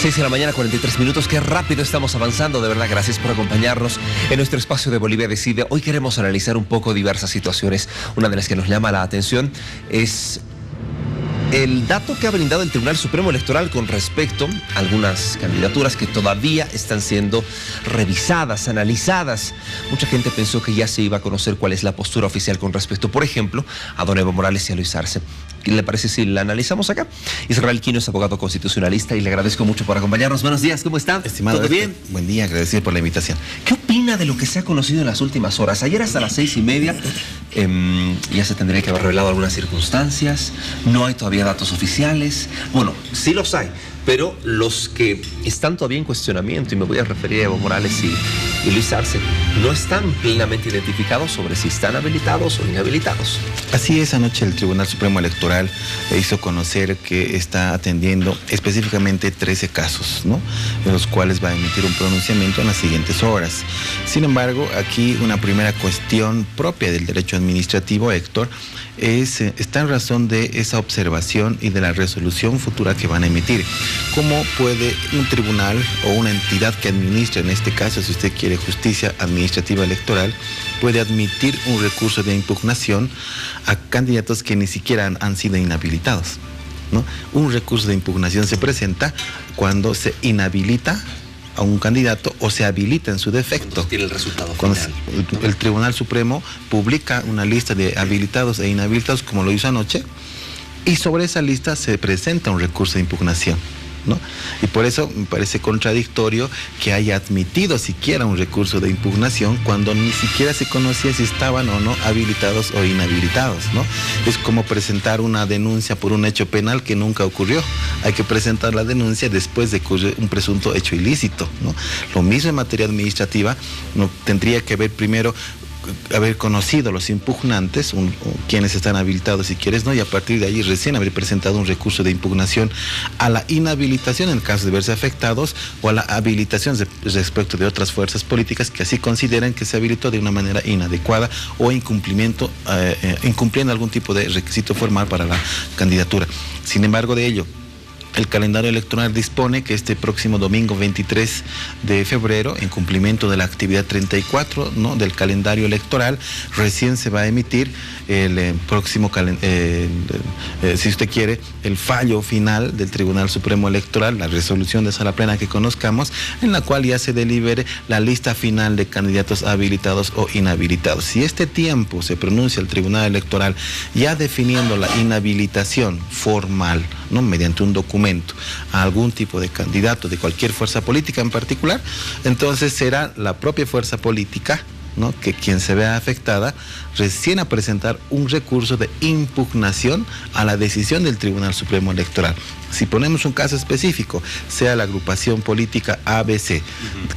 6 de la mañana, 43 minutos. Qué rápido estamos avanzando, de verdad. Gracias por acompañarnos en nuestro espacio de Bolivia Decide. Hoy queremos analizar un poco diversas situaciones. Una de las que nos llama la atención es el dato que ha brindado el Tribunal Supremo Electoral con respecto a algunas candidaturas que todavía están siendo revisadas, analizadas. Mucha gente pensó que ya se iba a conocer cuál es la postura oficial con respecto, por ejemplo, a don Evo Morales y a Luis Arce. ¿Qué le parece si la analizamos acá? Israel Quino es abogado constitucionalista y le agradezco mucho por acompañarnos. Buenos días, ¿cómo está? Estimado, ¿todo bien? Buen día, agradecido por la invitación. ¿Qué opina de lo que se ha conocido en las últimas horas? Ayer hasta las 6:30 ya se tendría que haber revelado algunas circunstancias. No hay todavía datos oficiales. Bueno, sí los hay, pero los que están todavía en cuestionamiento, y me voy a referir a Evo Morales y Luis Arce, no están plenamente identificados sobre si están habilitados o inhabilitados. Así es, anoche el Tribunal Supremo Electoral hizo conocer que está atendiendo específicamente 13 casos, ¿no?, en los cuales va a emitir un pronunciamiento en las siguientes horas. Sin embargo, aquí una primera cuestión propia del derecho administrativo, Héctor, está en razón de esa observación y de la resolución futura que van a emitir. ¿Cómo puede un tribunal o una entidad que administra, en este caso, si usted quiere, justicia administrativa electoral, puede admitir un recurso de impugnación a candidatos que ni siquiera han sido inhabilitados, ¿no? Un recurso de impugnación se presenta cuando se inhabilita a un candidato o se habilita en su defecto. Tiene el resultado final. El Tribunal Supremo publica una lista de habilitados e inhabilitados, como lo hizo anoche, y sobre esa lista se presenta un recurso de impugnación, ¿no? Y por eso me parece contradictorio que haya admitido siquiera un recurso de impugnación cuando ni siquiera se conocía si estaban o no habilitados o inhabilitados, ¿no? Es como presentar una denuncia por un hecho penal que nunca ocurrió. Hay que presentar la denuncia después de ocurrir un presunto hecho ilícito, ¿no? Lo mismo en materia administrativa, no tendría que haber primero haber conocido los impugnantes, quienes están habilitados y quienes no, y a partir de allí recién haber presentado un recurso de impugnación a la inhabilitación en caso de verse afectados o a la habilitación respecto de otras fuerzas políticas que así consideran que se habilitó de una manera inadecuada o incumpliendo algún tipo de requisito formal para la candidatura. Sin embargo, de ello, el calendario electoral dispone que este próximo domingo 23 de febrero, en cumplimiento de la actividad 34, ¿no?, del calendario electoral, recién se va a emitir el próximo, si usted quiere, el fallo final del Tribunal Supremo Electoral, la resolución de sala plena que conozcamos, en la cual ya se delibere la lista final de candidatos habilitados o inhabilitados. Si este tiempo se pronuncia el Tribunal Electoral ya definiendo la inhabilitación formal, ¿no?, mediante un documento a algún tipo de candidato de cualquier fuerza política en particular, entonces será la propia fuerza política, ¿no?, que quien se vea afectada recién a presentar un recurso de impugnación a la decisión del Tribunal Supremo Electoral. Si ponemos un caso específico, sea la agrupación política ABC,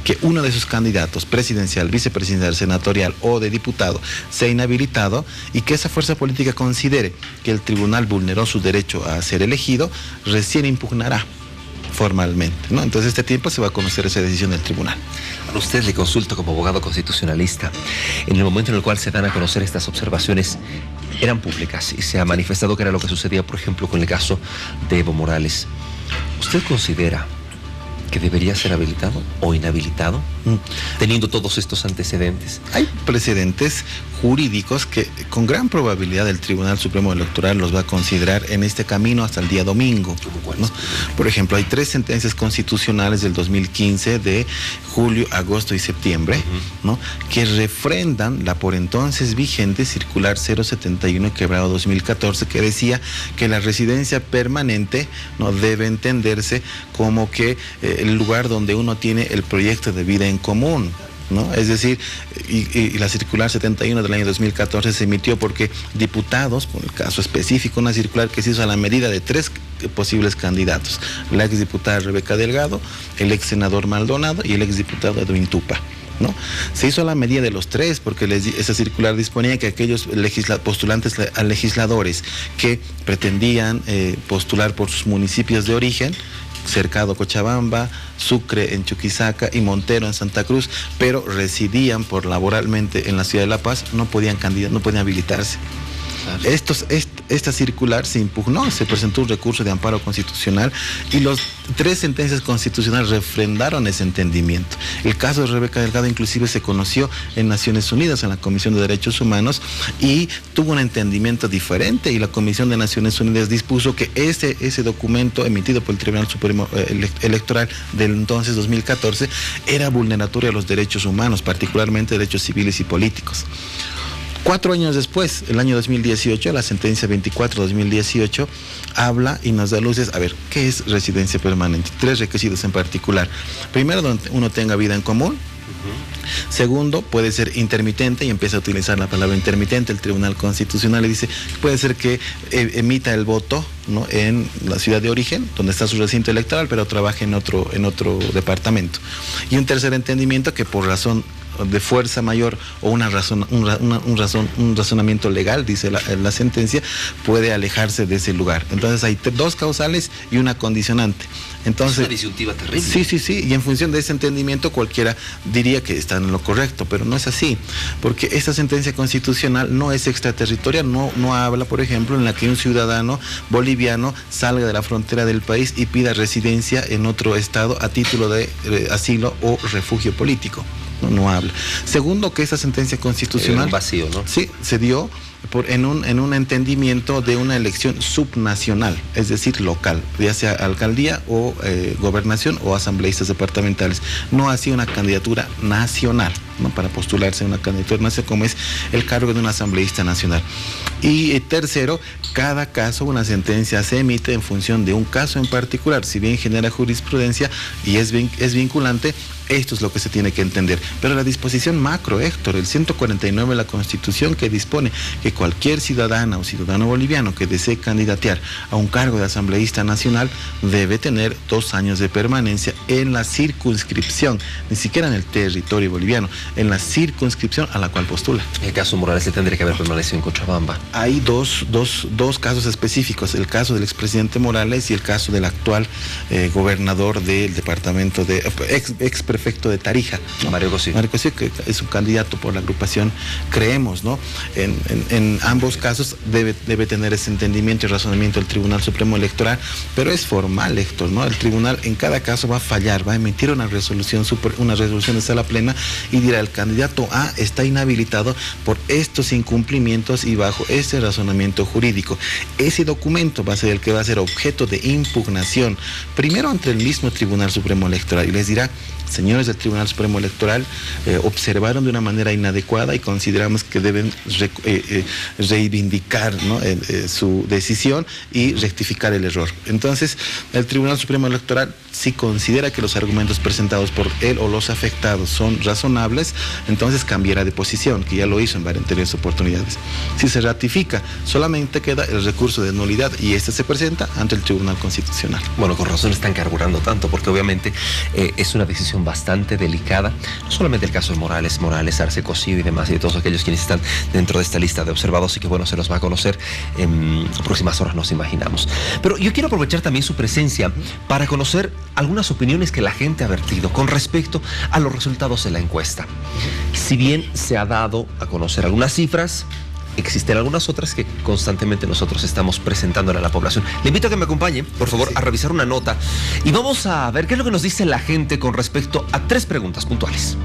que uno de sus candidatos, presidencial, vicepresidencial, senatorial o de diputado, sea inhabilitado y que esa fuerza política considere que el tribunal vulneró su derecho a ser elegido, recién impugnará formalmente, ¿no? Entonces este tiempo se va a conocer esa decisión del tribunal. A usted le consulto como abogado constitucionalista. En el momento en el cual se dan a conocer estas observaciones, eran públicas y se ha manifestado que era lo que sucedía, por ejemplo, con el caso de Evo Morales. ¿Usted considera que debería ser habilitado o inhabilitado, teniendo todos estos antecedentes? Hay precedentes jurídicos que con gran probabilidad el Tribunal Supremo Electoral los va a considerar en este camino hasta el día domingo, ¿no? Por ejemplo, hay 3 sentencias constitucionales del 2015 de julio, agosto y septiembre, ¿no?, que refrendan la por entonces vigente circular 071/2014, que decía que la residencia permanente no debe entenderse como que el lugar donde uno tiene el proyecto de vida en común, ¿no? Es decir, y la circular 71 del año 2014 se emitió porque diputados, por el caso específico, una circular que se hizo a la medida de 3 posibles candidatos: la exdiputada Rebeca Delgado, el ex senador Maldonado y el exdiputado Edwin Tupa, ¿no? Se hizo a la medida de los 3 porque esa circular disponía que aquellos postulantes a legisladores que pretendían postular por sus municipios de origen, Cercado Cochabamba, Sucre en Chuquisaca y Montero en Santa Cruz, pero residían laboralmente en la ciudad de La Paz, no podían habilitarse. Claro. esta circular se impugnó, se presentó un recurso de amparo constitucional y los 3 sentencias constitucionales refrendaron ese entendimiento. El caso de Rebeca Delgado inclusive se conoció en Naciones Unidas, en la Comisión de Derechos Humanos, y tuvo un entendimiento diferente, y la Comisión de Naciones Unidas dispuso que ese documento emitido por el Tribunal Supremo Electoral del entonces 2014 era vulneratorio a los derechos humanos, particularmente derechos civiles y políticos. 4 años después, el año 2018, la sentencia 24/2018 habla y nos da luces. A ver, ¿qué es residencia permanente? 3 requisitos en particular. Primero, donde uno tenga vida en común. Segundo, puede ser intermitente, y empieza a utilizar la palabra intermitente. El Tribunal Constitucional le dice que puede ser que emita el voto, ¿no?, en la ciudad de origen, donde está su recinto electoral, pero trabaje en otro departamento. Y un tercer entendimiento, que por razón de fuerza mayor o un razonamiento legal, dice la sentencia, puede alejarse de ese lugar. Entonces hay 2 causales y una condicionante. Entonces, es una disyuntiva terrible. Sí, y en función de ese entendimiento cualquiera diría que están en lo correcto, pero no es así, porque esta sentencia constitucional no es extraterritorial, no habla, por ejemplo, en la que un ciudadano boliviano salga de la frontera del país y pida residencia en otro estado a título de asilo o refugio político. No habla. Segundo, que esa sentencia constitucional... un vacío, ¿no? Sí, se dio en un entendimiento de una elección subnacional, es decir, local, ya sea alcaldía o gobernación o asambleístas departamentales. No así una candidatura nacional, ¿no?, para postularse a una candidatura nacional, como es el cargo de un asambleísta nacional. Y tercero, cada caso, una sentencia se emite en función de un caso en particular. Si bien genera jurisprudencia y es vinculante, esto es lo que se tiene que entender. Pero la disposición macro, Héctor, el 149 de la Constitución, que dispone que cualquier ciudadana o ciudadano boliviano que desee candidatear a un cargo de asambleísta nacional debe tener 2 años de permanencia en la circunscripción, ni siquiera en el territorio boliviano, en la circunscripción a la cual postula. En el caso Morales se tendría que haber permanecido en Cochabamba. Hay dos casos específicos, el caso del expresidente Morales y el caso del actual gobernador del departamento de ex prefecto de Tarija, ¿no? Mario Cosío, que es un candidato por la agrupación Creemos, ¿no? En ambos casos debe tener ese entendimiento y razonamiento el Tribunal Supremo Electoral, pero es formal, Héctor, ¿no? El tribunal en cada caso va a fallar, va a emitir una resolución de sala plena y dirá: el candidato A está inhabilitado por estos incumplimientos y bajo este razonamiento jurídico. Ese documento va a ser el que va a ser objeto de impugnación, primero ante el mismo Tribunal Supremo Electoral, y les dirá: señores del Tribunal Supremo Electoral, observaron de una manera inadecuada y consideramos que deben reivindicar, ¿no?, su decisión y rectificar el error. Entonces, el Tribunal Supremo Electoral, si considera que los argumentos presentados por él o los afectados son razonables, entonces cambiará de posición, que ya lo hizo en varias anteriores oportunidades. Si se ratifica, solamente queda el recurso de nulidad y este se presenta ante el Tribunal Constitucional. Bueno, con razón están carburando tanto, porque obviamente es una decisión bastante delicada, no solamente el caso de Morales, Arce, Cosío y demás, y de todos aquellos quienes están dentro de esta lista de observados, y que bueno, se los va a conocer en próximas horas, nos imaginamos. Pero yo quiero aprovechar también su presencia para conocer algunas opiniones que la gente ha vertido con respecto a los resultados de la encuesta. Si bien se ha dado a conocer algunas cifras, existen algunas otras que constantemente nosotros estamos presentándole a la población. Le invito a que me acompañe, por favor, a revisar una nota y vamos a ver qué es lo que nos dice la gente con respecto a 3 preguntas puntuales.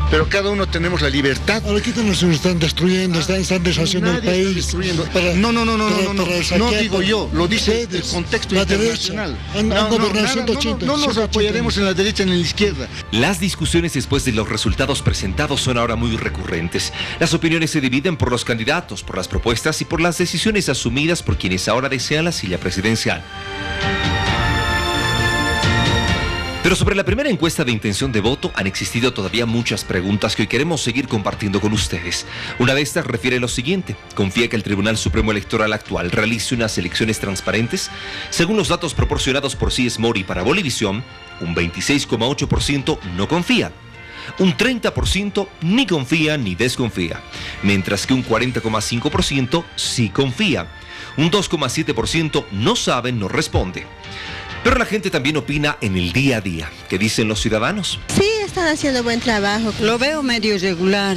Pero cada uno tenemos la libertad. Ahora aquí nos están destruyendo, están deshaciendo el país. No digo yo, lo dice el contexto internacional. No nos apoyaremos en la derecha ni en la izquierda. Las discusiones después de los resultados presentados son ahora muy recurrentes. Las opiniones se dividen por los candidatos, por las propuestas y por las decisiones asumidas por quienes ahora desean la silla presidencial. Pero sobre la primera encuesta de intención de voto han existido todavía muchas preguntas que hoy queremos seguir compartiendo con ustedes. Una de estas refiere lo siguiente: ¿confía que el Tribunal Supremo Electoral actual realice unas elecciones transparentes? Según los datos proporcionados por C.S. Mori para Bolivisión, un 26,8% no confía. Un 30% ni confía ni desconfía, mientras que un 40,5% sí confía. Un 2,7% no sabe, no responde. Pero la gente también opina en el día a día. ¿Qué dicen los ciudadanos? Sí, están haciendo buen trabajo. Lo veo medio irregular.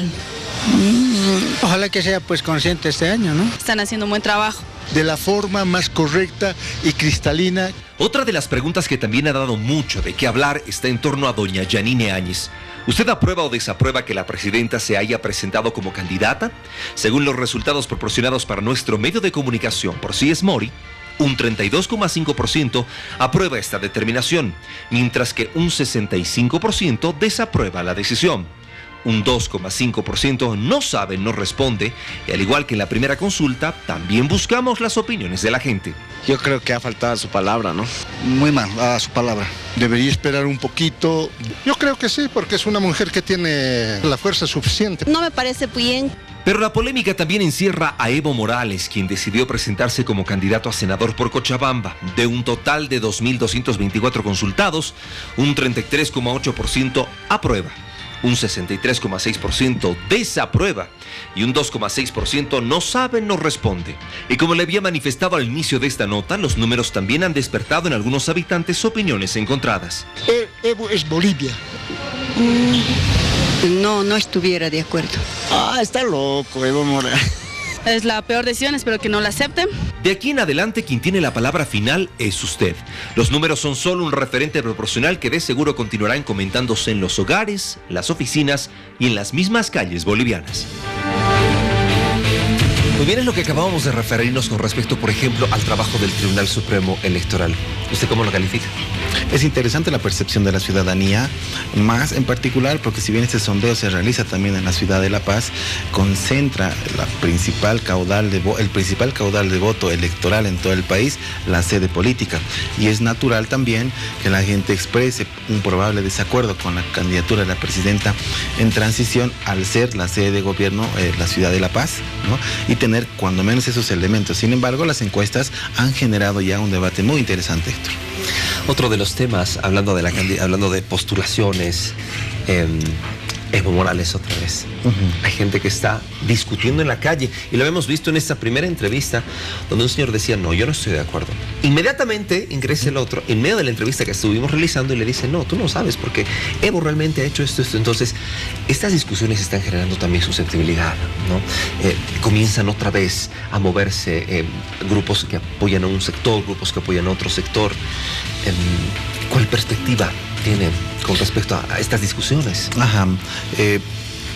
Ojalá que sea pues consciente este año, ¿no? Están haciendo un buen trabajo. De la forma más correcta y cristalina. Otra de las preguntas que también ha dado mucho de qué hablar está en torno a doña Yanine Áñez. ¿Usted aprueba o desaprueba que la presidenta se haya presentado como candidata? Según los resultados proporcionados para nuestro medio de comunicación por CS Mori, un 32,5% aprueba esta determinación, mientras que un 65% desaprueba la decisión. Un 2,5% no sabe, no responde, y al igual que en la primera consulta, también buscamos las opiniones de la gente. Yo creo que ha faltado a su palabra, ¿no? Muy mal, a su palabra. Debería esperar un poquito. Yo creo que sí, porque es una mujer que tiene la fuerza suficiente. No me parece bien. Pero la polémica también encierra a Evo Morales, quien decidió presentarse como candidato a senador por Cochabamba. De un total de 2.224 consultados, un 33,8% aprueba, un 63,6% desaprueba y un 2,6% no sabe, no responde. Y como le había manifestado al inicio de esta nota, los números también han despertado en algunos habitantes opiniones encontradas. Evo es Bolivia. No estuviera de acuerdo. Está loco Evo Morales. Es la peor decisión, espero que no la acepten. De aquí en adelante, quien tiene la palabra final es usted. Los números son solo un referente proporcional que de seguro continuarán comentándose en los hogares, las oficinas y en las mismas calles bolivianas. Muy bien, es lo que acabábamos de referirnos con respecto, por ejemplo, al trabajo del Tribunal Supremo Electoral. ¿Usted cómo lo califica? Es interesante la percepción de la ciudadanía, más en particular porque si bien este sondeo se realiza también en la ciudad de La Paz, concentra el principal caudal de voto electoral en todo el país, la sede política. Y es natural también que la gente exprese un probable desacuerdo con la candidatura de la presidenta en transición al ser la sede de gobierno la ciudad de La Paz, ¿no? Y tener cuando menos esos elementos. Sin embargo, las encuestas han generado ya un debate muy interesante, Héctor. Otro de los temas, hablando de postulaciones, Evo Morales otra vez. Hay gente que está discutiendo en la calle y lo hemos visto en esta primera entrevista donde un señor decía, no, yo no estoy de acuerdo. Inmediatamente ingresa el otro en medio de la entrevista que estuvimos realizando y le dice, no, tú no sabes porque Evo realmente ha hecho esto. Entonces, estas discusiones están generando también susceptibilidad, ¿no? Comienzan otra vez a moverse grupos que apoyan a un sector, grupos que apoyan a otro sector. ¿Cuál perspectiva tiene con respecto a estas discusiones?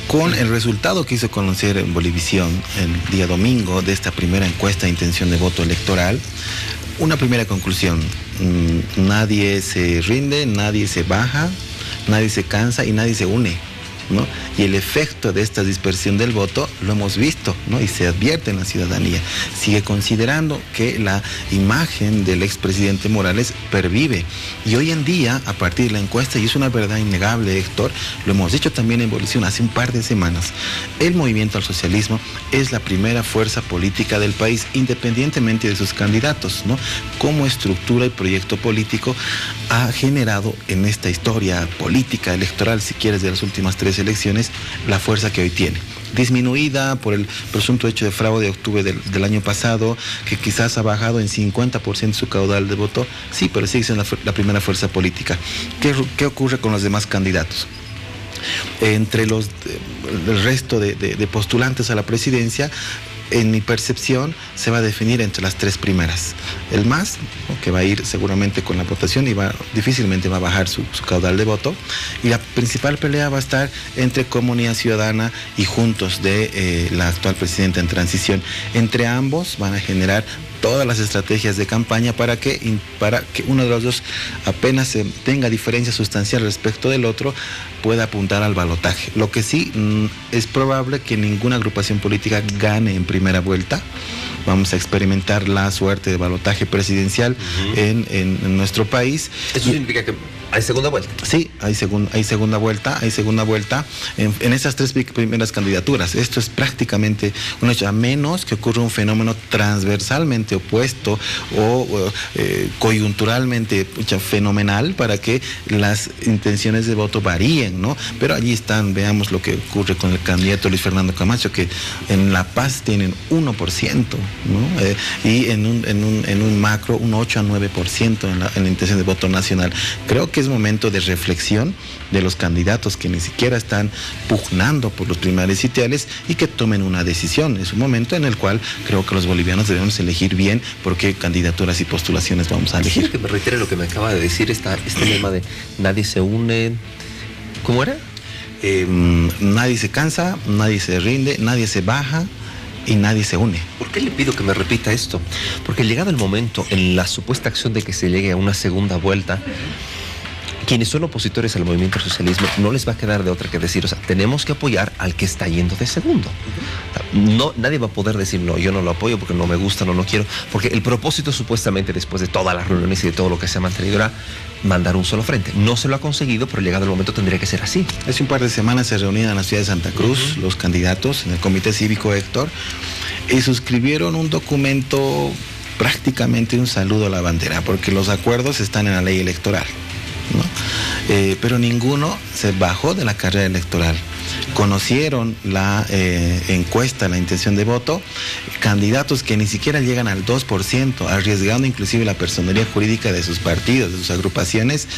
Con el resultado que hizo conocer en Bolivisión el día domingo de esta primera encuesta de intención de voto electoral, una primera conclusión: nadie se rinde, nadie se baja, nadie se cansa y nadie se une, ¿no? Y el efecto de esta dispersión del voto lo hemos visto, ¿no? Y se advierte en la ciudadanía. Sigue considerando que la imagen del expresidente Morales pervive. Y hoy en día, a partir de la encuesta, y es una verdad innegable, Héctor, lo hemos dicho también en Bolivia hace un par de semanas, el movimiento al socialismo es la primera fuerza política del país, independientemente de sus candidatos, ¿no? Como estructura y proyecto político ha generado en esta historia política, electoral, si quieres, de las últimas 3 elecciones, la fuerza que hoy tiene. Disminuida por el presunto hecho de fraude de octubre del año pasado, que quizás ha bajado en 50% su caudal de voto, sí, pero sigue siendo la primera fuerza política. ¿Qué ocurre con los demás candidatos? Entre el resto de postulantes a la presidencia, en mi percepción, se va a definir entre las 3 primeras. El MAS, ¿no?, que va a ir seguramente con la votación y difícilmente va a bajar su caudal de voto. Y la principal pelea va a estar entre Comunidad Ciudadana y Juntos de la actual presidenta en transición. Entre ambos van a generar todas las estrategias de campaña para que uno de los dos, apenas tenga diferencia sustancial respecto del otro, pueda apuntar al balotaje. Lo que sí es probable que ninguna agrupación política gane en primera vuelta. Vamos a experimentar la suerte de balotaje presidencial en nuestro país. ¿Eso significa que hay segunda vuelta? Sí, hay segunda vuelta en esas 3 primeras candidaturas. Esto es prácticamente un hecho, a menos que ocurra un fenómeno transversalmente totalmente opuesto o coyunturalmente fenomenal para que las intenciones de voto varíen, ¿no? Pero allí están, veamos lo que ocurre con el candidato Luis Fernando Camacho, que en La Paz tienen 1%, ¿no? Y en un macro un 8 a 9% en la intención de voto nacional. Creo que es momento de reflexión de los candidatos que ni siquiera están pugnando por los primarios sitiales y que tomen una decisión. Es un momento en el cual creo que los bolivianos debemos elegir bien por qué candidaturas y postulaciones vamos a elegir. Quiero que me reitere lo que me acaba de decir, este lema de nadie se une. ¿Cómo era? Nadie se cansa, nadie se rinde, nadie se baja y nadie se une. ¿Por qué le pido que me repita esto? Porque llegado el momento, en la supuesta acción de que se llegue a una segunda vuelta, quienes son opositores al movimiento al socialismo no les va a quedar de otra que decir, o sea, tenemos que apoyar al que está yendo de segundo. No, nadie va a poder decir, no, yo no lo apoyo porque no me gusta, no quiero, porque el propósito supuestamente después de todas las reuniones y de todo lo que se ha mantenido era mandar un solo frente. No se lo ha conseguido, pero llegado el momento tendría que ser así. Hace un par de semanas se reunían en la ciudad de Santa Cruz los candidatos en el Comité Cívico Héctor y suscribieron un documento, prácticamente un saludo a la bandera, porque los acuerdos están en la ley electoral, ¿no? Pero ninguno se bajó de la carrera electoral. Conocieron la encuesta, la intención de voto, candidatos que ni siquiera llegan al 2%, arriesgando inclusive la personería jurídica de sus partidos, de sus agrupaciones,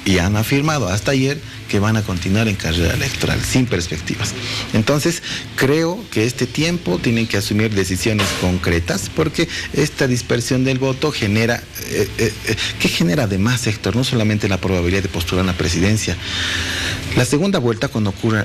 y han afirmado hasta ayer que van a continuar en carrera electoral, sin perspectivas. Entonces, creo que este tiempo tienen que asumir decisiones concretas, porque esta dispersión del voto genera, ¿qué genera además, Héctor? No solamente la probabilidad de postular a la presidencia. La segunda vuelta, cuando ocurra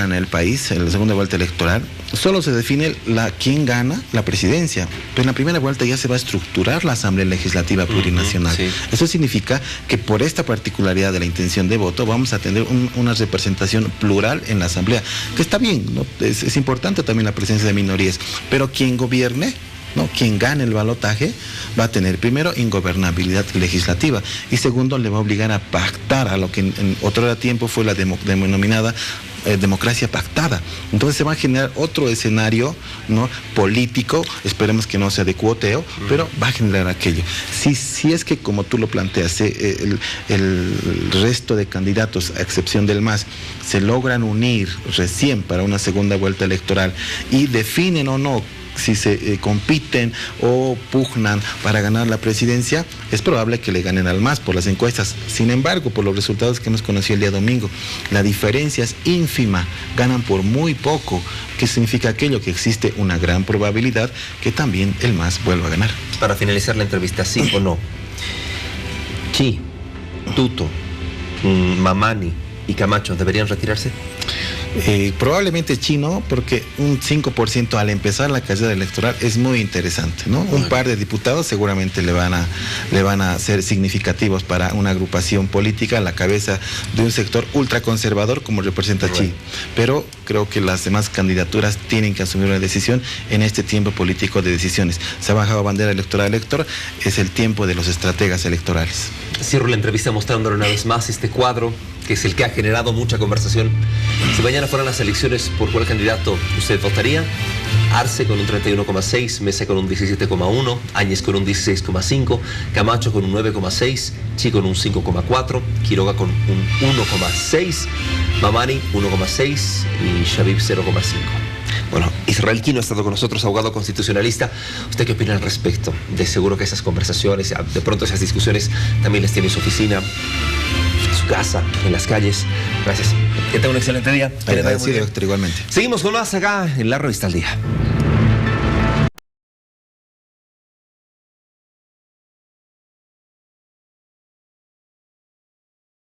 en el país, en la segunda vuelta electoral, solo se define quién gana la presidencia, pero en la primera vuelta ya se va a estructurar la Asamblea Legislativa Plurinacional. Sí. Eso significa que por esta particularidad de la intención de voto vamos a tener una representación plural en la Asamblea, que está bien, ¿no? Es importante también la presencia de minorías, pero quien gobierne, ¿no? Quien gane el balotaje va a tener primero ingobernabilidad legislativa y segundo le va a obligar a pactar a lo que en otro tiempo fue la denominada democracia pactada. Entonces se va a generar otro escenario, ¿no? Político, esperemos que no sea de cuoteo, pero va a generar aquello. Si es que, como tú lo planteas, el resto de candidatos, a excepción del MAS, se logran unir recién para una segunda vuelta electoral y definen o no si se compiten o pugnan para ganar la presidencia, es probable que le ganen al MAS por las encuestas. Sin embargo, por los resultados que hemos conocido el día domingo, la diferencia es ínfima, ganan por muy poco, que significa aquello que existe una gran probabilidad que también el MAS vuelva a ganar. Para finalizar la entrevista, ¿sí o no? Chi, Tuto, Mamani y Camacho deberían retirarse. Probablemente Chino, porque un 5% al empezar la carrera electoral es muy interesante, ¿no? Un par de diputados seguramente le van a ser significativos para una agrupación política a la cabeza de un sector ultraconservador como representa Chi. Pero creo que las demás candidaturas tienen que asumir una decisión en este tiempo político de decisiones. Se ha bajado bandera electoral, Héctor, es el tiempo de los estrategas electorales. Cierro la entrevista mostrándole una vez más este cuadro, que es el que ha generado mucha conversación. Si mañana fueran las elecciones, ¿por cuál candidato usted votaría? Arce con un 31,6, Mesa con un 17,1, Áñez con un 16,5, Camacho con un 9,6, Chi con un 5,4, Quiroga con un 1,6, Mamani 1,6 y Shabib 0,5. Bueno, Israel Quino ha estado con nosotros, abogado constitucionalista. ¿Usted qué opina al respecto? De seguro que esas conversaciones, de pronto esas discusiones también les tiene en su oficina, en su casa, en las calles. Gracias. Que tenga un excelente día. Agradecido, Héctor, igualmente. Seguimos con más acá en La Revista al Día.